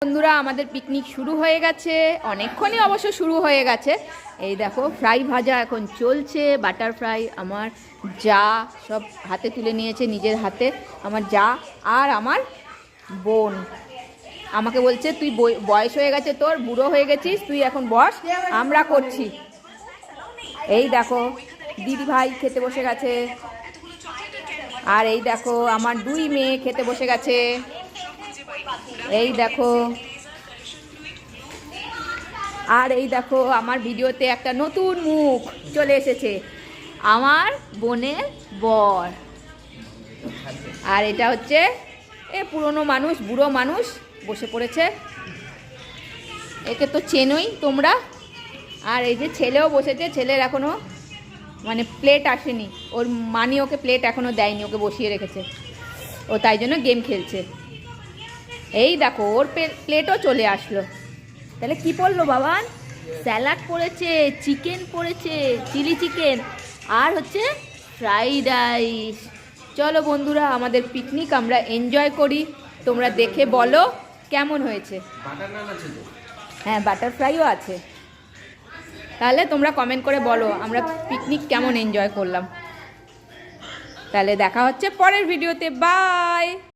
বন্ধুরা আমাদের পিকনিক শুরু হয়ে গেছে, অনেকক্ষণই অবশ্য শুরু হয়ে গেছে। এই দেখো ফ্রাই ভাজা এখন চলছে, বাটার ফ্রাই। আমার যা সব হাতে তুলে নিয়েছে নিজের হাতে, আমার যা আর আমার বোন। আমাকে বলছে তুই বয়স হয়ে গেছে, তোর বুড়ো হয়ে গেছিস, তুই এখন বস, আমরা করছি। এই দেখো দিদি ভাই খেতে বসে গেছে, আর এই দেখো আমার দুই মেয়ে খেতে বসে গেছে। এই দেখো, আর এই দেখো আমার ভিডিওতে একটা নতুন মুখ চলে এসেছে, আমার বোনের বর। আর এটা হচ্ছে পুরনো মানুষ, বুড়ো মানুষ বসে পড়েছে, একে তো চেনোই তোমরা। আর এই যে ছেলেও বসেছে, ছেলের এখনো মানে প্লেট আসেনি, ওর মানি ওকে প্লেট এখনো দেয়নি, ওকে বসিয়ে রেখেছে, ও তাই জন্য গেম খেলছে। এই দেখো ওর প্লেটও চলে আসলো। তাহলে কি পড়লো বাবান? স্যালাড পড়েছে, চিকেন পড়েছে, চিলি চিকেন, আর হচ্ছে ফ্রাইড রাইস। চলো বন্ধুরা আমাদের পিকনিক আমরা এনজয় করি, তোমরা দেখে বলো কেমন হয়েছে। হ্যাঁ বাটার ফ্রাইও আছে। তাহলে তোমরা কমেন্ট করে বলো আমরা পিকনিক কেমন এনজয় করলাম। তাহলে দেখা হচ্ছে পরের ভিডিওতে, বাই।